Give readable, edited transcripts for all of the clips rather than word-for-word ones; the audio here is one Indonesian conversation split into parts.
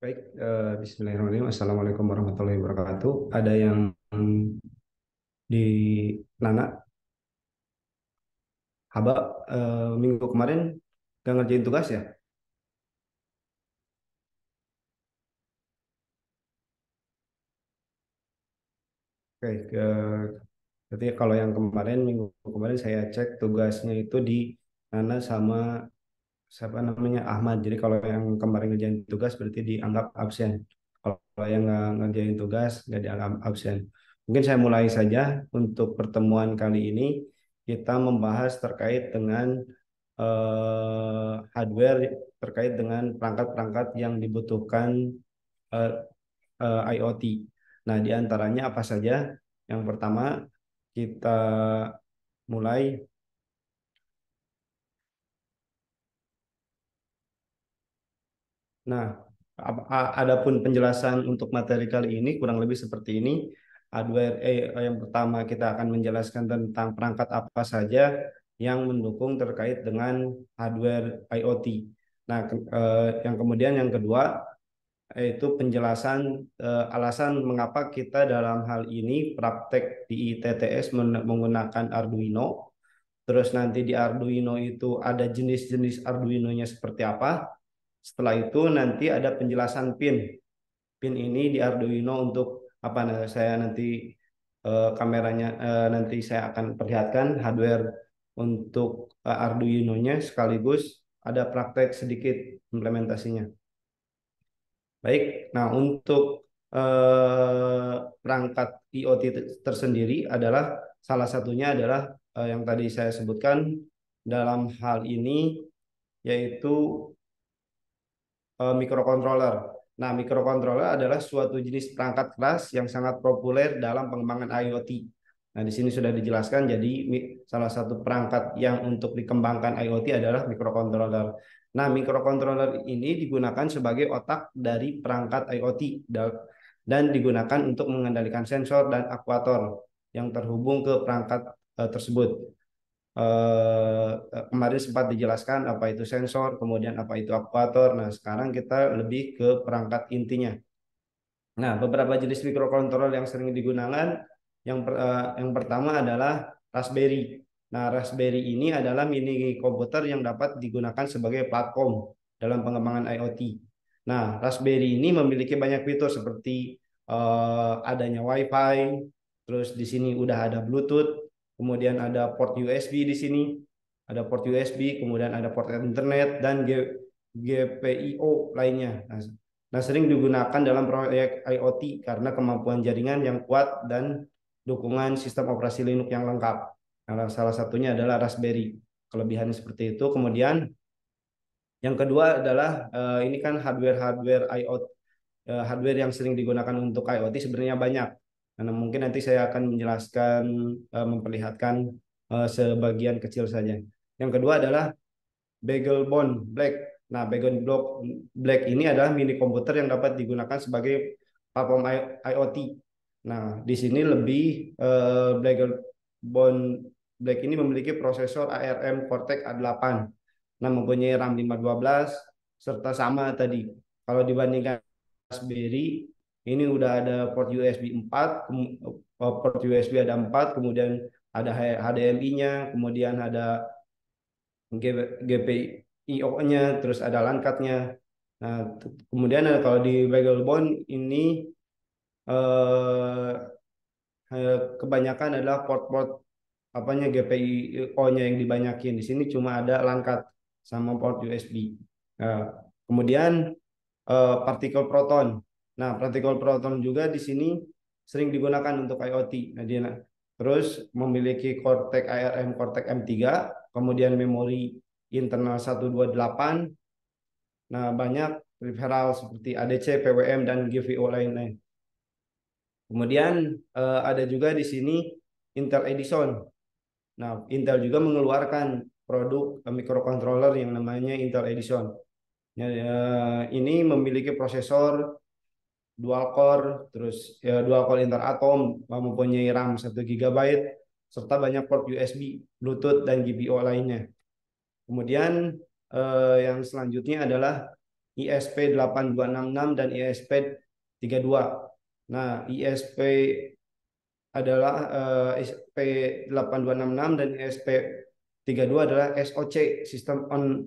Baik, Bismillahirrahmanirrahim. Assalamualaikum warahmatullahi wabarakatuh. Ada yang di Nana, Haba, minggu kemarin gak ngerjain tugas ya? Oke, berarti kalau yang kemarin, minggu kemarin saya cek tugasnya itu di Nana sama siapa namanya Ahmad. Jadi kalau yang kemarin ngerjain tugas berarti dianggap absen. Kalau yang nggak ngerjain tugas nggak dianggap absen. Mungkin saya mulai saja untuk pertemuan kali ini kita membahas terkait dengan hardware terkait dengan perangkat-perangkat yang dibutuhkan eh, IoT. Nah, di antaranya apa saja? Yang pertama kita mulai. Nah, adapun penjelasan untuk materi kali ini kurang lebih seperti ini. Yang pertama kita akan menjelaskan tentang perangkat apa saja yang mendukung terkait dengan hardware IoT. Nah, yang kemudian yang kedua yaitu penjelasan alasan mengapa kita dalam hal ini praktek di ITTS menggunakan Arduino. Terus nanti di Arduino itu ada jenis-jenis Arduino-nya seperti apa. Setelah itu nanti ada penjelasan pin. Pin ini di Arduino untuk apa? Nah, saya nanti kameranya nanti saya akan perlihatkan hardware untuk Arduino-nya sekaligus ada praktek sedikit implementasinya. Baik, nah untuk perangkat IoT tersendiri adalah salah satunya adalah yang tadi saya sebutkan dalam hal ini yaitu microcontroller. Nah, microcontroller adalah suatu jenis perangkat keras yang sangat populer dalam pengembangan IoT. Nah, di sini sudah dijelaskan, jadi salah satu perangkat yang untuk dikembangkan IoT adalah microcontroller. Nah, microcontroller ini digunakan sebagai otak dari perangkat IoT dan digunakan untuk mengendalikan sensor dan aktuator yang terhubung ke perangkat tersebut. Kemarin sempat dijelaskan apa itu sensor, kemudian apa itu aktuator. Nah, sekarang kita lebih ke perangkat intinya. Nah, beberapa jenis microcontroller yang sering digunakan, yang pertama adalah Raspberry. Nah, Raspberry ini adalah mini komputer yang dapat digunakan sebagai platform dalam pengembangan IoT. Nah, Raspberry ini memiliki banyak fitur seperti adanya WiFi, terus di sini udah ada Bluetooth, kemudian ada port USB di sini, ada port USB, kemudian ada port internet dan GPIO lainnya. Nah, sering digunakan dalam proyek IoT karena kemampuan jaringan yang kuat dan dukungan sistem operasi Linux yang lengkap. Nah, salah satunya adalah Raspberry. Kelebihannya seperti itu. Kemudian yang kedua adalah ini kan hardware-hardware IoT, hardware yang sering digunakan untuk IoT sebenarnya banyak. Karena mungkin nanti saya akan menjelaskan, memperlihatkan sebagian kecil saja. Yang kedua adalah BeagleBone Black. Nah, BeagleBone Black ini adalah mini komputer yang dapat digunakan sebagai platform IoT. Nah, di sini lebih BeagleBone Black ini memiliki prosesor ARM Cortex A8. Nah, mempunyai RAM 512 serta sama tadi. Kalau dibandingkan Raspberry, ini udah ada port USB 4, port USB ada 4, kemudian ada HDMI-nya, kemudian ada GPIO-nya, terus ada LAN card-nya. Nah, kemudian kalau di BeagleBone ini eh, kebanyakan adalah port-port apanya GPIO-nya yang dibanyakin. Di sini cuma ada LAN card sama port USB. Nah, kemudian partikel proton. Nah, partikel proton juga di sini sering digunakan untuk IoT. Nah, dia terus memiliki Cortex ARM Cortex M3, kemudian memori internal 128. Nah, banyak peripheral seperti ADC, PWM, dan GPO lainnya. Kemudian ada juga di sini Intel Edison. Nah, Intel juga mengeluarkan produk microcontroller yang namanya Intel Edison. Ya, ini memiliki prosesor dual core, terus ya, dual core interatom, mempunyai RAM 1 GB, serta banyak port USB, Bluetooth, dan GPIO lainnya. Kemudian yang selanjutnya adalah ISP8266 dan ISP32. Nah, ISP adalah ISP8266 dan ISP32 adalah SoC, System on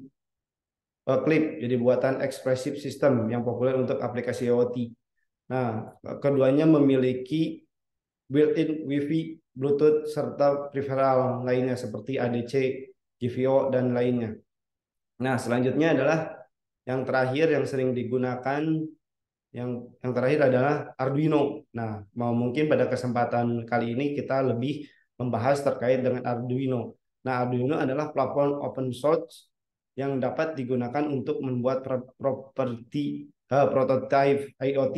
Clip, jadi buatan Expressive System yang populer untuk aplikasi IoT. Nah, keduanya memiliki built-in Wi-Fi, Bluetooth, serta peripheral lainnya seperti ADC, GPO, dan lainnya. Nah, selanjutnya adalah yang terakhir yang sering digunakan, yang terakhir adalah Arduino. Nah, mungkin pada kesempatan kali ini kita lebih membahas terkait dengan Arduino. Nah, Arduino adalah platform open source yang dapat digunakan untuk membuat prototype IoT.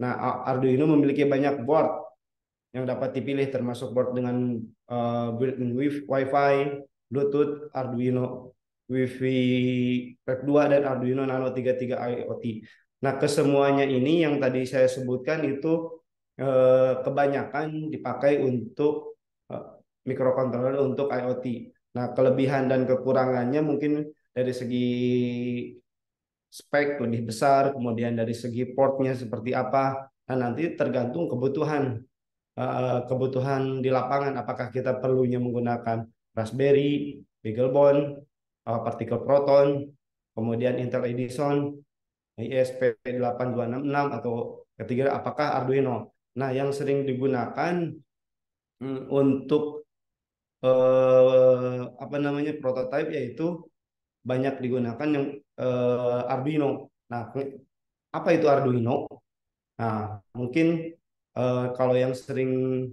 Nah, Arduino memiliki banyak board yang dapat dipilih, termasuk board dengan built-in Wi-Fi, Bluetooth, Arduino Wi-Fi Rec 2, dan Arduino Nano 33 IoT. Nah, kesemuanya ini yang tadi saya sebutkan itu kebanyakan dipakai untuk microcontroller untuk IoT. Nah, kelebihan dan kekurangannya mungkin dari segi spek lebih besar, kemudian dari segi portnya seperti apa. Nah, nanti tergantung kebutuhan di lapangan, apakah kita perlunya menggunakan Raspberry, BeagleBone, Particle Proton, kemudian Intel Edison, ISP8266, atau ketiga apakah Arduino. Nah, yang sering digunakan untuk apa namanya prototype yaitu banyak digunakan yang Arduino. Nah, apa itu Arduino? Nah, mungkin kalau yang sering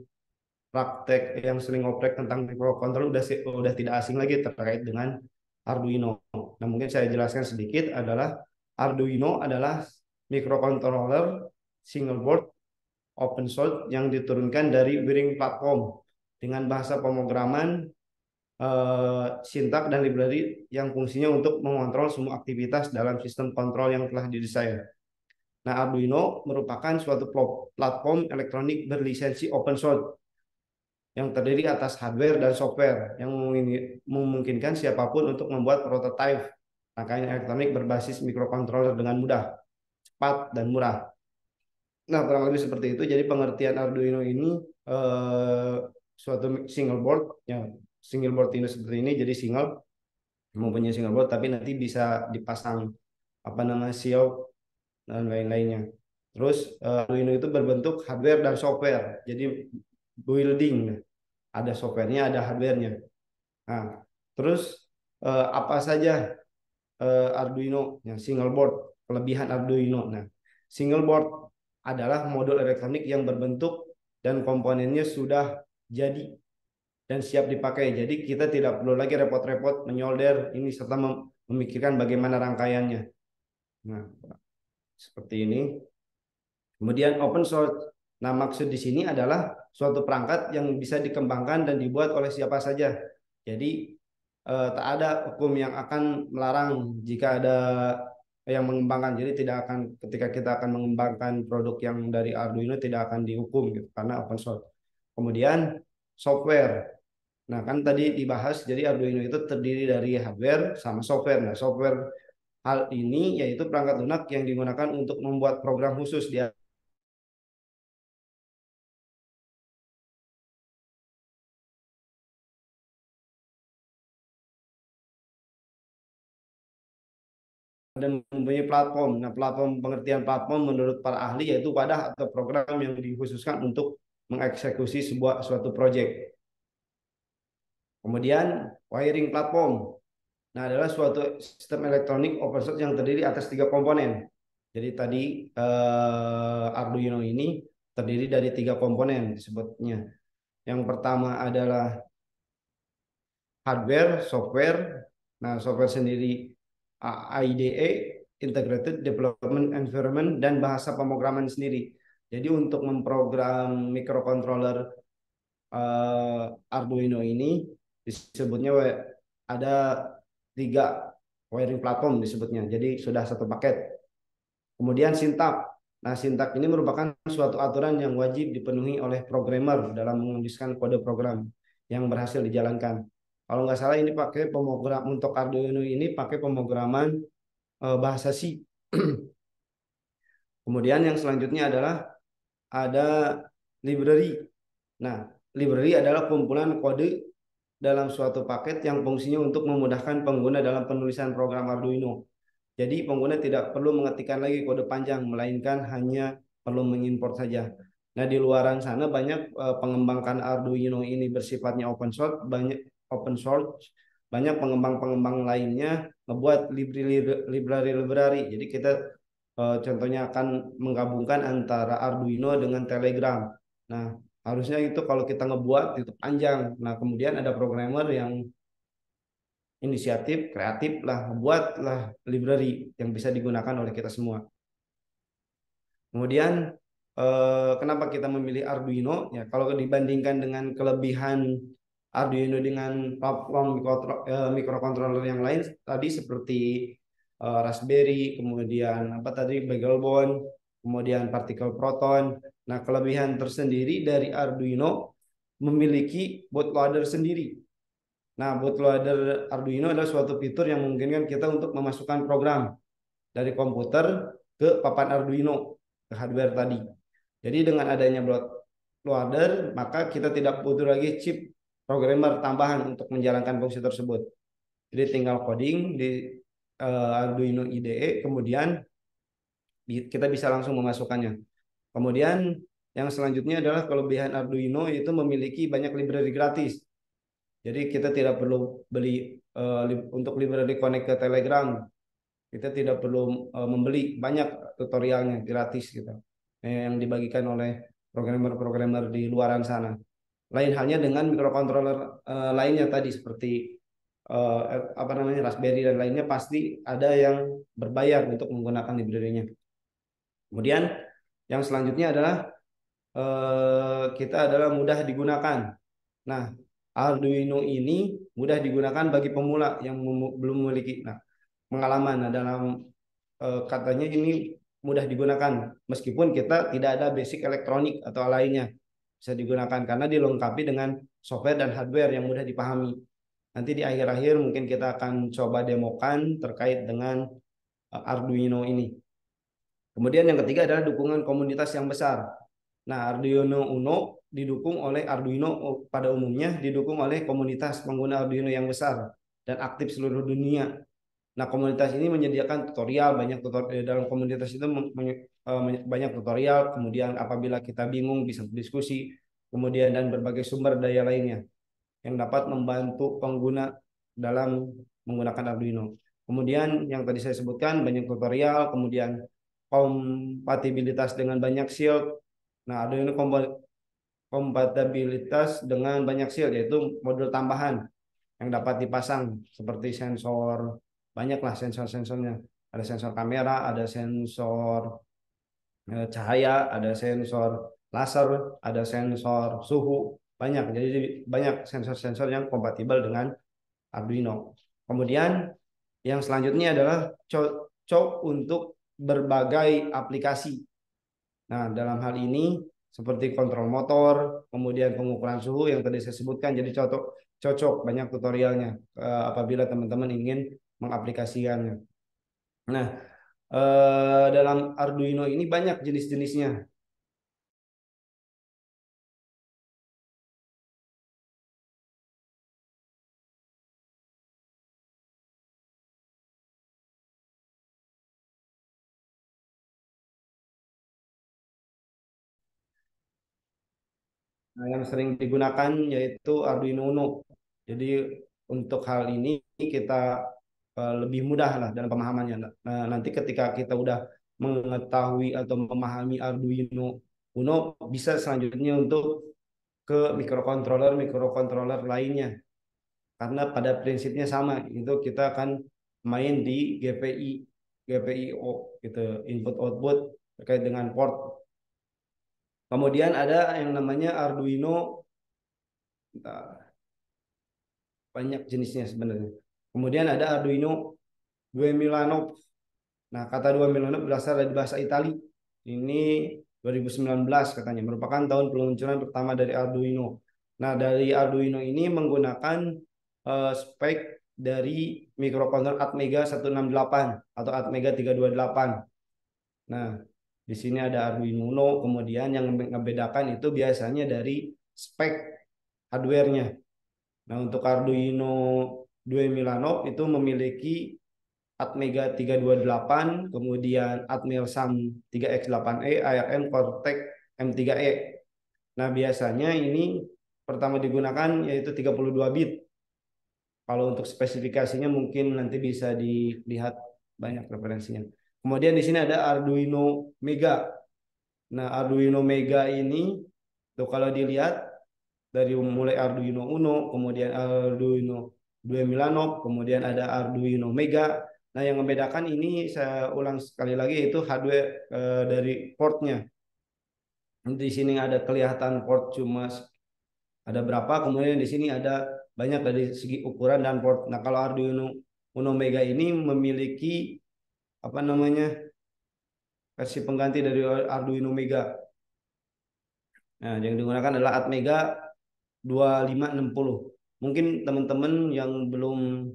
oprek tentang microcontroller udah tidak asing lagi terkait dengan Arduino. Nah, mungkin saya jelaskan sedikit adalah Arduino adalah microcontroller single board open source yang diturunkan dari Wiring platform dengan bahasa pemrograman, sintak, dan library yang fungsinya untuk mengontrol semua aktivitas dalam sistem kontrol yang telah didesain. Nah, Arduino merupakan suatu platform elektronik berlisensi open source yang terdiri atas hardware dan software yang memungkinkan siapapun untuk membuat prototipe rangkaian elektronik berbasis microcontroller dengan mudah, cepat, dan murah. Nah, kurang lebih seperti itu. Jadi pengertian Arduino ini suatu single board ini seperti ini. Jadi mempunyai single board, tapi nanti bisa dipasang apa namanya shield dan lain-lainnya. Terus Arduino itu berbentuk hardware dan software. Jadi building, ada softwarenya, ada hardwarenya. Nah, terus apa saja Arduino, yang single board, kelebihan Arduino. Nah, single board adalah modul elektronik yang berbentuk dan komponennya sudah jadi dan siap dipakai. Jadi kita tidak perlu lagi repot-repot menyolder ini serta memikirkan bagaimana rangkaiannya. Nah, seperti ini. Kemudian open source. Nah, maksud di sini adalah suatu perangkat yang bisa dikembangkan dan dibuat oleh siapa saja. Jadi tak ada hukum yang akan melarang jika ada yang mengembangkan. Jadi tidak akan, ketika kita akan mengembangkan produk yang dari Arduino, tidak akan dihukum gitu karena open source. Kemudian software. Nah, kan tadi dibahas, jadi Arduino itu terdiri dari hardware sama software. Nah, software hal ini yaitu perangkat lunak yang digunakan untuk membuat program khusus di dan mempunyai platform. Nah, pengertian platform menurut para ahli yaitu wadah atau program yang dikhususkan untuk mengeksekusi suatu proyek. Kemudian wiring platform. Nah, adalah suatu sistem elektronik open source yang terdiri atas 3 komponen. Jadi tadi Arduino ini terdiri dari 3 komponen disebutnya. Yang pertama adalah hardware, software. Nah, software sendiri IDE, Integrated Development Environment, dan bahasa pemrograman sendiri. Jadi untuk memprogram microcontroller Arduino ini disebutnya ada 3 wiring platform disebutnya. Jadi sudah satu paket. Kemudian sintak. Nah, sintak ini merupakan suatu aturan yang wajib dipenuhi oleh programmer dalam menuliskan kode program yang berhasil dijalankan. Kalau nggak salah ini pakai pemrogram untuk Arduino ini pakai pemrograman bahasa C. Kemudian yang selanjutnya adalah ada library. Nah, library adalah kumpulan kode dalam suatu paket yang fungsinya untuk memudahkan pengguna dalam penulisan program Arduino. Jadi pengguna tidak perlu mengetikkan lagi kode panjang, melainkan hanya perlu mengimport saja. Nah, di luaran sana banyak pengembangkan Arduino ini bersifatnya open source, banyak pengembang-pengembang lainnya membuat library. Jadi kita contohnya akan menggabungkan antara Arduino dengan Telegram. Nah, harusnya itu kalau kita ngebuat itu panjang. Nah, kemudian ada programmer yang inisiatif, kreatif lah, buatlah library yang bisa digunakan oleh kita semua. Kemudian kenapa kita memilih Arduino? Ya, kalau dibandingkan dengan kelebihan Arduino dengan platform microcontroller yang lain tadi seperti Raspberry, kemudian apa tadi BeagleBone, kemudian partikel proton. Nah, kelebihan tersendiri dari Arduino memiliki bootloader sendiri. Nah, bootloader Arduino adalah suatu fitur yang memungkinkan kita untuk memasukkan program dari komputer ke papan Arduino, ke hardware tadi. Jadi dengan adanya bootloader, maka kita tidak butuh lagi chip programmer tambahan untuk menjalankan fungsi tersebut. Jadi tinggal coding di Arduino IDE, kemudian kita bisa langsung memasukkannya. Kemudian yang selanjutnya adalah kelebihan Arduino itu memiliki banyak library gratis. Jadi kita tidak perlu beli untuk library connect ke Telegram. Kita tidak perlu membeli, banyak tutorialnya gratis gitu. Yang dibagikan oleh programmer-programmer di luaran sana. Lain halnya dengan microcontroller lainnya tadi seperti apa namanya Raspberry dan lainnya pasti ada yang berbayar untuk menggunakan library-nya. Kemudian yang selanjutnya adalah kita adalah mudah digunakan. Nah, Arduino ini mudah digunakan bagi pemula yang belum memiliki pengalaman. Nah, dalam katanya ini mudah digunakan meskipun kita tidak ada basic elektronik atau lainnya bisa digunakan karena dilengkapi dengan software dan hardware yang mudah dipahami. Nanti di akhir-akhir mungkin kita akan coba demokan terkait dengan Arduino ini. Kemudian yang ketiga adalah dukungan komunitas yang besar. Nah, Arduino Uno didukung oleh Arduino pada umumnya didukung oleh komunitas pengguna Arduino yang besar dan aktif seluruh dunia. Nah, komunitas ini menyediakan tutorial, banyak tutorial dalam komunitas itu banyak tutorial, kemudian apabila kita bingung bisa berdiskusi, kemudian dan berbagai sumber daya lainnya yang dapat membantu pengguna dalam menggunakan Arduino. Kemudian yang tadi saya sebutkan banyak tutorial, kemudian kompatibilitas dengan banyak shield. Nah, Arduino kompatibilitas dengan banyak shield yaitu modul tambahan yang dapat dipasang seperti sensor, banyaklah sensor-sensornya. Ada sensor kamera, ada sensor cahaya, ada sensor laser, ada sensor suhu, banyak. Jadi banyak sensor-sensor yang kompatibel dengan Arduino. Kemudian yang selanjutnya adalah cocok untuk berbagai aplikasi. Nah, dalam hal ini seperti kontrol motor, kemudian pengukuran suhu yang tadi saya sebutkan, jadi cocok banyak tutorialnya apabila teman-teman ingin mengaplikasikannya. Nah, dalam Arduino ini banyak jenis-jenisnya. Nah, yang sering digunakan yaitu Arduino Uno. Jadi untuk hal ini kita lebih mudah lah dalam pemahamannya. Nah, nanti ketika kita udah mengetahui atau memahami Arduino Uno, bisa selanjutnya untuk ke mikrokontroler lainnya. Karena pada prinsipnya sama, itu kita akan main di GPIO gitu, input output terkait dengan port. Kemudian ada yang namanya Arduino, banyak jenisnya sebenarnya. Kemudian ada Arduino 2 Milano. Nah, kata 2 Milano berasal dari bahasa Itali. Ini 2019 katanya, merupakan tahun peluncuran pertama dari Arduino. Nah, dari Arduino ini menggunakan spek dari microcontroller Atmega 168 atau Atmega 328. Nah, di sini ada Arduino Uno, kemudian yang membedakan itu biasanya dari spek hardware-nya. Nah, untuk Arduino Due Milano itu memiliki Atmega 328, kemudian Atmel SAM 3X8E, ARM Cortex M3E. Nah, biasanya ini pertama digunakan yaitu 32 bit. Kalau untuk spesifikasinya mungkin nanti bisa dilihat banyak referensinya. Kemudian di sini ada Arduino Mega. Nah, Arduino Mega ini tuh kalau dilihat dari mulai Arduino Uno, kemudian Arduino Due Milano, kemudian ada Arduino Mega. Nah, yang membedakan ini saya ulang sekali lagi itu hardware dari portnya. Di sini ada kelihatan port cuma ada berapa, kemudian di sini ada banyak dari segi ukuran dan port. Nah, kalau Arduino Uno Mega ini memiliki apa namanya versi pengganti dari Arduino Mega. Nah, yang digunakan adalah Atmega 2560. Mungkin teman-teman yang belum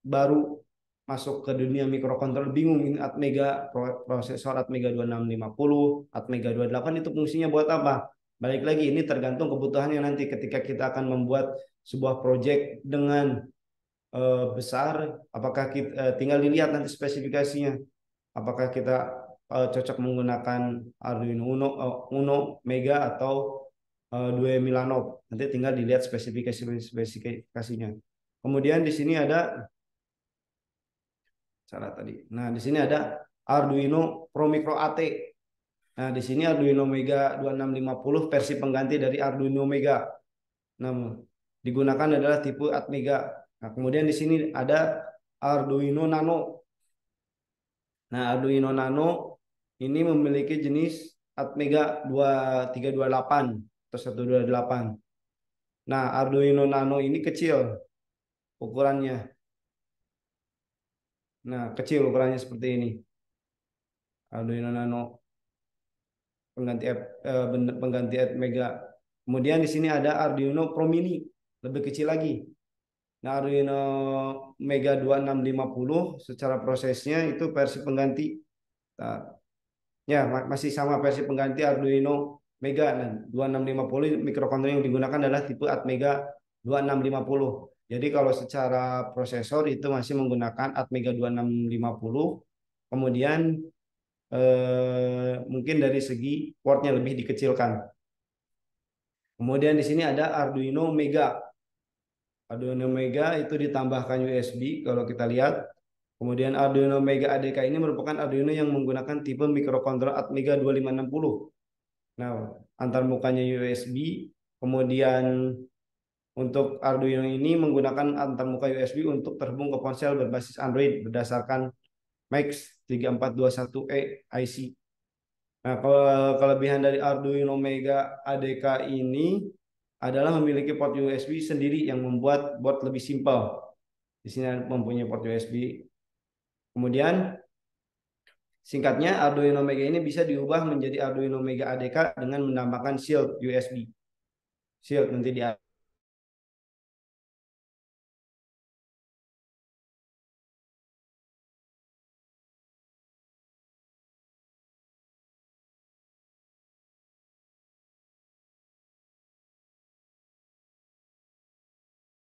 baru masuk ke dunia mikrokontroler bingung ini Atmega prosesor Atmega 2650, Atmega 28 itu fungsinya buat apa? Balik lagi ini tergantung kebutuhannya nanti ketika kita akan membuat sebuah project dengan besar, apakah kita tinggal dilihat nanti spesifikasinya. Apakah kita cocok menggunakan Arduino Uno, Uno Mega atau Due Milano. Nanti tinggal dilihat spesifikasinya. Kemudian di sini ada cara tadi. Nah, di sini ada Arduino Pro Micro AT. Nah, di sini Arduino Mega 2650 versi pengganti dari Arduino Mega. Nah, digunakan adalah tipe Atmega. Nah, kemudian di sini ada Arduino Nano. Nah, Arduino Nano ini memiliki jenis Atmega 2328 atau 128. Nah, Arduino Nano ini kecil ukurannya. Nah, kecil ukurannya seperti ini. Arduino Nano pengganti pengganti Atmega. Kemudian di sini ada Arduino Pro Mini, lebih kecil lagi. Nah, Arduino Mega 2650 secara prosesnya itu versi pengganti. Nah, ya, masih sama versi pengganti Arduino Mega. Nah, 2650 mikrokontroler yang digunakan adalah tipe Atmega 2650. Jadi kalau secara prosesor itu masih menggunakan Atmega 2650. Kemudian mungkin dari segi portnya lebih dikecilkan. Kemudian di sini ada Arduino Mega. Arduino Mega itu ditambahkan USB kalau kita lihat. Kemudian Arduino Mega ADK ini merupakan Arduino yang menggunakan tipe mikrokontroler Atmega 2560. Nah, antar mukanya USB, kemudian untuk Arduino ini menggunakan antar muka USB untuk terhubung ke ponsel berbasis Android berdasarkan MAX 3421E IC. Nah, kalau kelebihan dari Arduino Mega ADK ini adalah memiliki port USB sendiri yang membuat board lebih simpel. Di sini mempunyai port USB. Kemudian singkatnya Arduino Mega ini bisa diubah menjadi Arduino Mega ADK dengan menambahkan shield USB. Shield nanti di